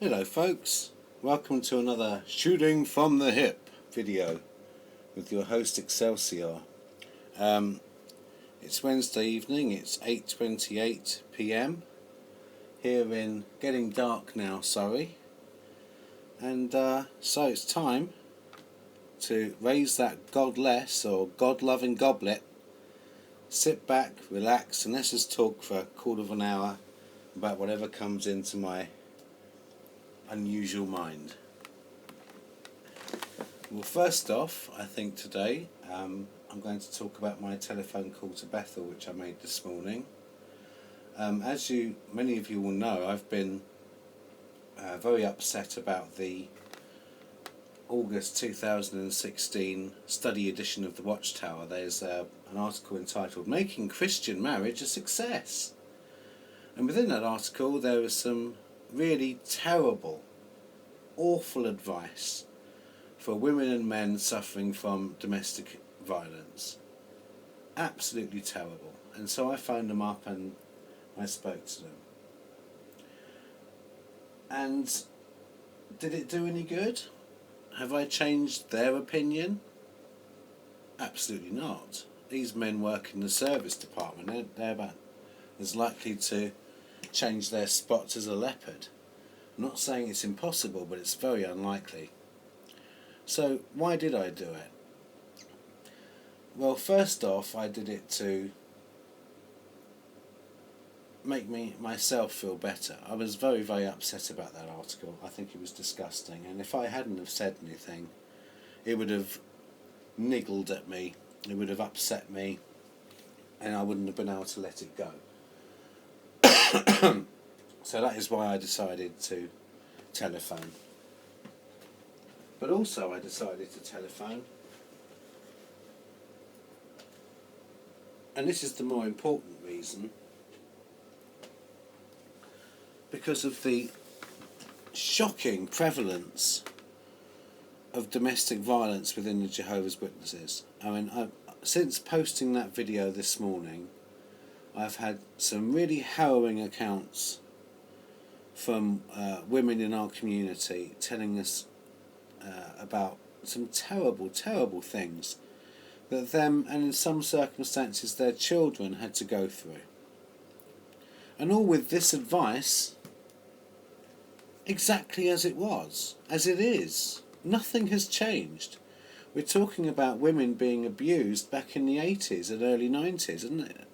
Hello folks, welcome to another Shooting from the Hip video with your host Excelsior. It's Wednesday evening, it's 8:28 PM here in getting dark now, Surrey, and so it's time to raise that godless or God-loving goblet, sit back, relax, and let's just talk for a quarter of an hour about whatever comes into my unusual mind. Well, first off, I think today I'm going to talk about my telephone call to Bethel, which I made this morning. As many of you will know, I've been very upset about the August 2016 study edition of the Watchtower. There's an article entitled "Making Christian Marriage a Success," and within that article there was some really terrible, awful advice for women and men suffering from domestic violence. Absolutely terrible. And so I phoned them up and I spoke to them. And did it do any good? Have I changed their opinion? Absolutely not. These men work in the service department. They're about as likely to change their spots as a leopard. I'm not saying it's impossible, but it's very unlikely. So why did I do it? Well, first off, I did it to make myself feel better. I was very, very upset about that article. I think it was disgusting, and if I hadn't have said anything, it would have niggled at me, it would have upset me, and I wouldn't have been able to let it go. So that is why I decided to telephone. But also I decided to telephone, and this is the more important reason, because of the shocking prevalence of domestic violence within the Jehovah's Witnesses. I mean, since posting that video this morning, I've had some really harrowing accounts from women in our community telling us about some terrible, terrible things that them, and in some circumstances their children, had to go through. And all with this advice exactly as it was, as it is. Nothing has changed. We're talking about women being abused back in the 80s and early 90s, isn't it?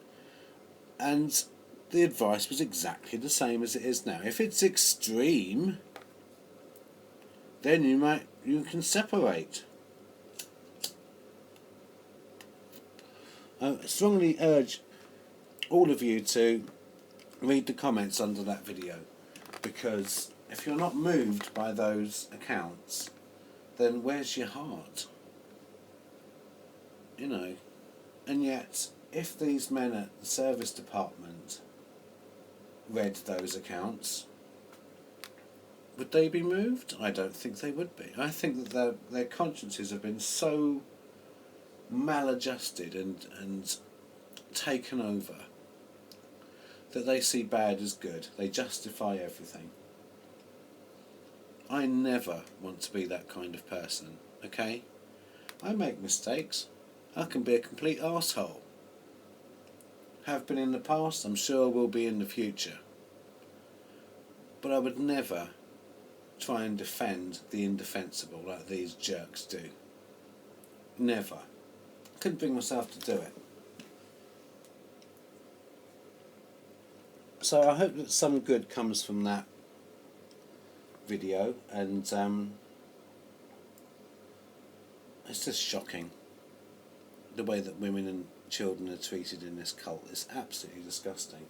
And the advice was exactly the same as it is now. If it's extreme, then you can separate. I strongly urge all of you to read the comments under that video, because if you're not moved by those accounts, then where's your heart? You know, and yet if these men at the service department read those accounts, would they be moved? I don't think they would be. I think that their consciences have been so maladjusted and taken over that they see bad as good. They justify everything. I never want to be that kind of person, okay? I make mistakes. I can be a complete arsehole. Have been in the past, I'm sure will be in the future. But I would never try and defend the indefensible like these jerks do. Never. Couldn't bring myself to do it. So I hope that some good comes from that video, and it's just shocking the way that women and children are treated in this cult. Is absolutely disgusting.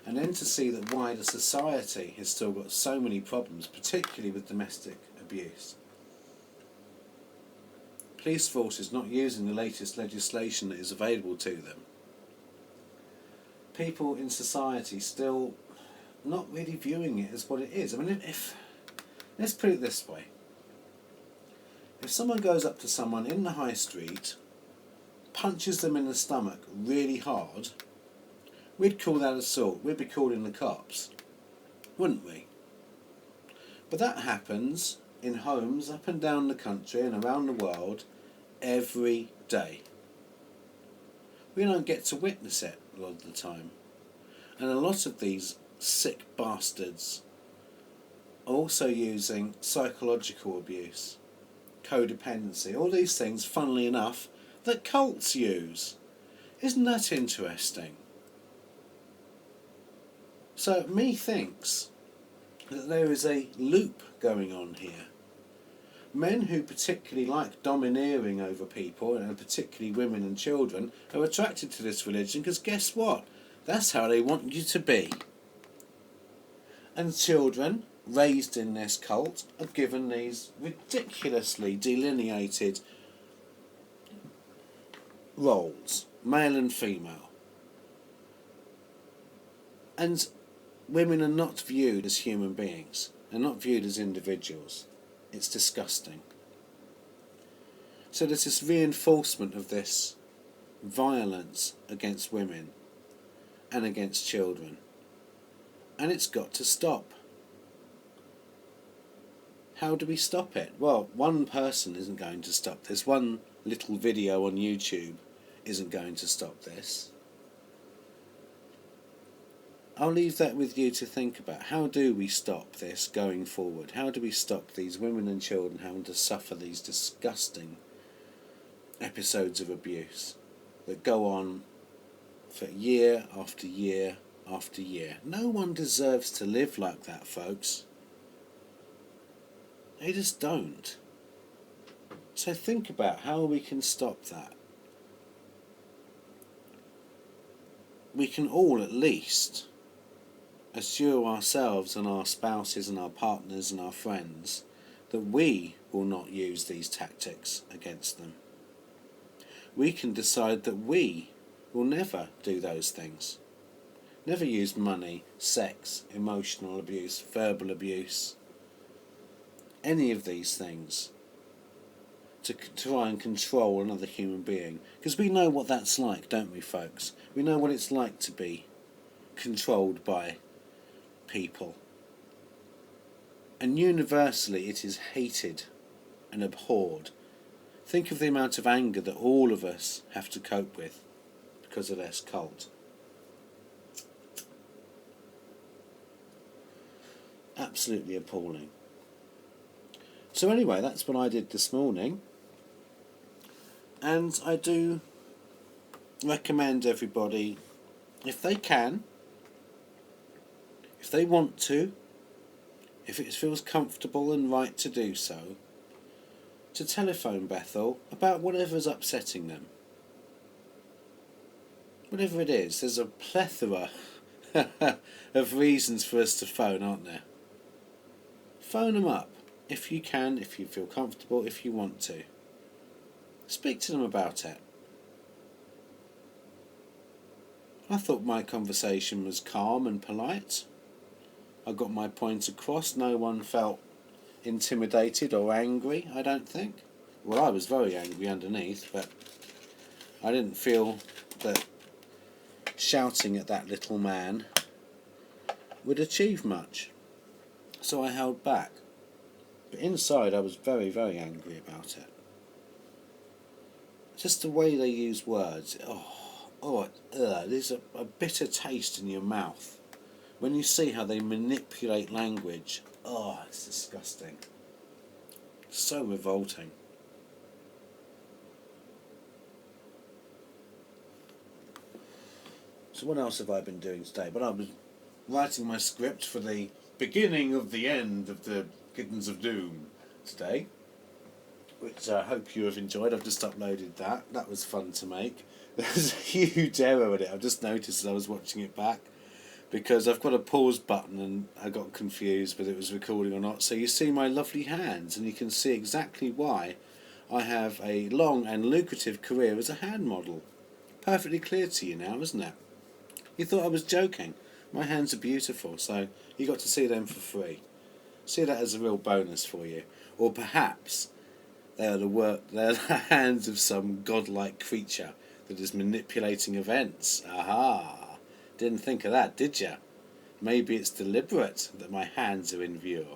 And then to see that wider society has still got so many problems, particularly with domestic abuse. Police forces not using the latest legislation that is available to them. People in society still not really viewing it as what it is. I mean, let's put it this way. If someone goes up to someone in the high street, punches them in the stomach really hard, we'd call that assault. We'd be calling the cops, wouldn't we? But that happens in homes up and down the country and around the world every day. We don't get to witness it a lot of the time. And a lot of these sick bastards are also using psychological abuse, codependency, all these things, funnily enough, that cults use. Isn't that interesting? So methinks that there is a loop going on here. Men who particularly like domineering over people, and particularly women and children, are attracted to this religion because guess what? That's how they want you to be. And children raised in this cult are given these ridiculously delineated roles, male and female. And women are not viewed as human beings. They're not viewed as individuals. It's disgusting. So there's this reinforcement of this violence against women and against children. And it's got to stop. How do we stop it? Well, one person isn't going to stop this. One little video on YouTube isn't going to stop this. I'll leave that with you to think about. How do we stop this going forward? How do we stop these women and children having to suffer these disgusting episodes of abuse that go on for year after year after year? No one deserves to live like that, folks. They just don't. So think about how we can stop that. We can all at least assure ourselves and our spouses and our partners and our friends that we will not use these tactics against them. We can decide that we will never do those things. Never use money, sex, emotional abuse, verbal abuse, any of these things to try and control another human being. Because we know what that's like, don't we, folks? We know what it's like to be controlled by people. And universally it is hated and abhorred. Think of the amount of anger that all of us have to cope with because of this cult. Absolutely appalling. So anyway, that's what I did this morning. And I do recommend everybody, if they can, if they want to, if it feels comfortable and right to do so, to telephone Bethel about whatever's upsetting them. Whatever it is, there's a plethora of reasons for us to phone, aren't there? Phone them up, if you can, if you feel comfortable, if you want to. Speak to them about it. I thought my conversation was calm and polite. I got my point across. No one felt intimidated or angry, I don't think. Well, I was very angry underneath, but I didn't feel that shouting at that little man would achieve much. So I held back. But inside I was very, very angry about it. Just the way they use words. There's a bitter taste in your mouth. When you see how they manipulate language, it's disgusting. So revolting. So what else have I been doing today? Well, I was writing my script for the beginning of the end of the Kittens of Doom today, which I hope you have enjoyed. I've just uploaded that. That was fun to make. There's a huge error in it. I've just noticed as I was watching it back, because I've got a pause button and I got confused whether it was recording or not. So you see my lovely hands and you can see exactly why I have a long and lucrative career as a hand model. Perfectly clear to you now, isn't it? You thought I was joking. My hands are beautiful, so you got to see them for free. See that as a real bonus for you. Or perhaps they are the hands of some godlike creature that is manipulating events. Aha! Didn't think of that, did ya? Maybe it's deliberate that my hands are in view.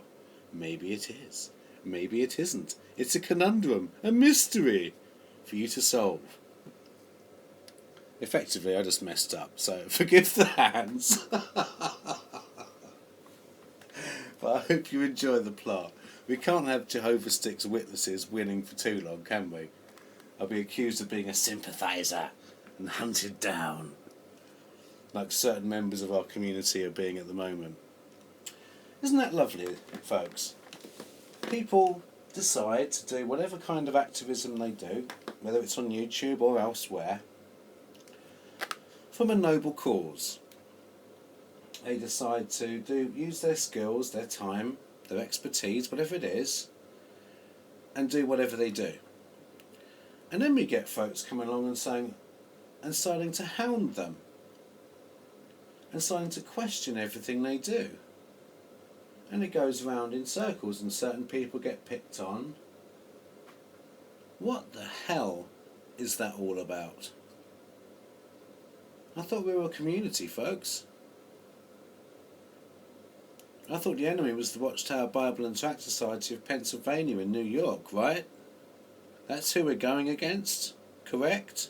Maybe it is. Maybe it isn't. It's a conundrum, a mystery for you to solve. Effectively, I just messed up, so forgive the hands. But I hope you enjoy the plot. We can't have Jehovah's Sticks witnesses winning for too long, can we? I'll be accused of being a sympathiser and hunted down, like certain members of our community are being at the moment. Isn't that lovely, folks? People decide to do whatever kind of activism they do, whether it's on YouTube or elsewhere, from a noble cause. They decide to use their skills, their time, their expertise, whatever it is, and do whatever they do. And then we get folks coming along and starting to hound them, and starting to question everything they do. And it goes round in circles, and certain people get picked on. What the hell is that all about? I thought we were a community, folks. I thought the enemy was the Watchtower Bible and Tract Society of Pennsylvania in New York, right? That's who we're going against, correct?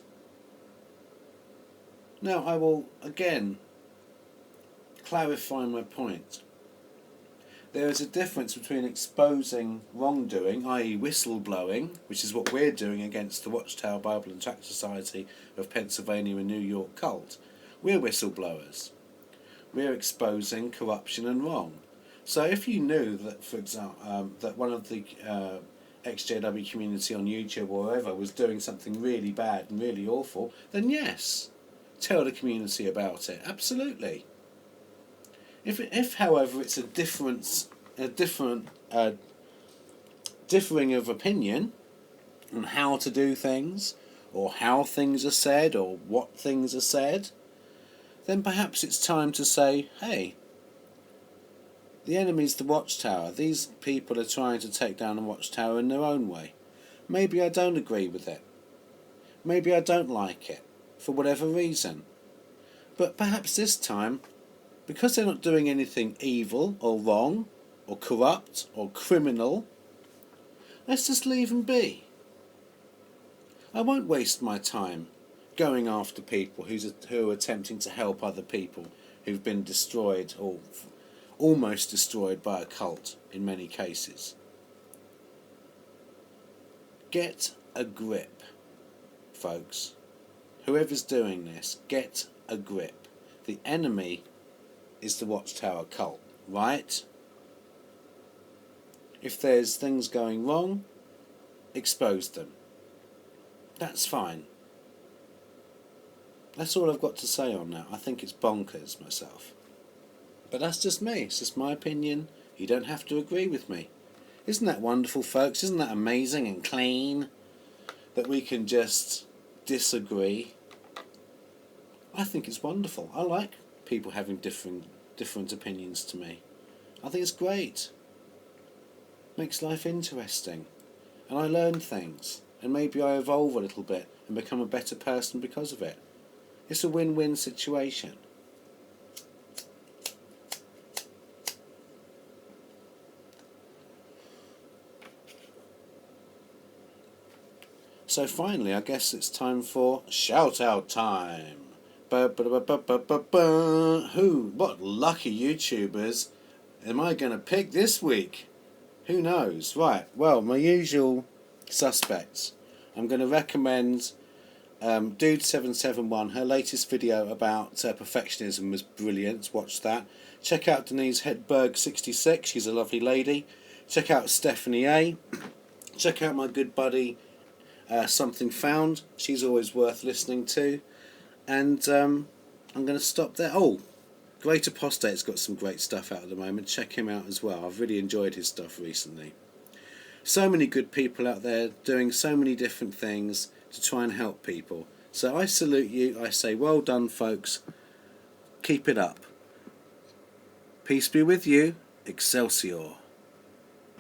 Now I will again clarify my point. There is a difference between exposing wrongdoing, i.e. whistleblowing, which is what we're doing against the Watchtower Bible and Tract Society of Pennsylvania and New York cult. We're whistleblowers. We're exposing corruption and wrong. So if you knew that, for example, that one of the XJW community on YouTube or wherever was doing something really bad and really awful, then yes, tell the community about it. Absolutely. If however, it's a different differing of opinion on how to do things, or how things are said, or what things are said, then perhaps it's time to say, hey, the enemy's the Watchtower. These people are trying to take down the Watchtower in their own way. Maybe I don't agree with it. Maybe I don't like it, for whatever reason. But perhaps this time, because they're not doing anything evil or wrong or corrupt or criminal, let's just leave them be. I won't waste my time going after people who are attempting to help other people who've been destroyed or almost destroyed by a cult in many cases. Get a grip, folks. Whoever's doing this, get a grip. The enemy is the Watchtower cult, right? If there's things going wrong, expose them. That's fine. That's all I've got to say on that. I think it's bonkers myself. But that's just me. It's just my opinion. You don't have to agree with me. Isn't that wonderful, folks? Isn't that amazing and clean? That we can just disagree. I think it's wonderful. I like people having different opinions to me. I think it's great. Makes life interesting. And I learn things. And maybe I evolve a little bit and become a better person because of it. It's a win-win situation. So finally, I guess it's time for shout-out time. What lucky YouTubers am I going to pick this week? Who knows? Right, well, my usual suspects. I'm going to recommend Dude771. Her latest video about perfectionism was brilliant. Watch that. Check out Denise Hedberg66. She's a lovely lady. Check out Stephanie A. Check out my good buddy Something Found. She's always worth listening to. And I'm going to stop there. Oh, Great Apostate's got some great stuff out at the moment. Check him out as well. I've really enjoyed his stuff recently. So many good people out there doing so many different things to try and help people. So I salute you. I say well done, folks. Keep it up. Peace be with you. Excelsior.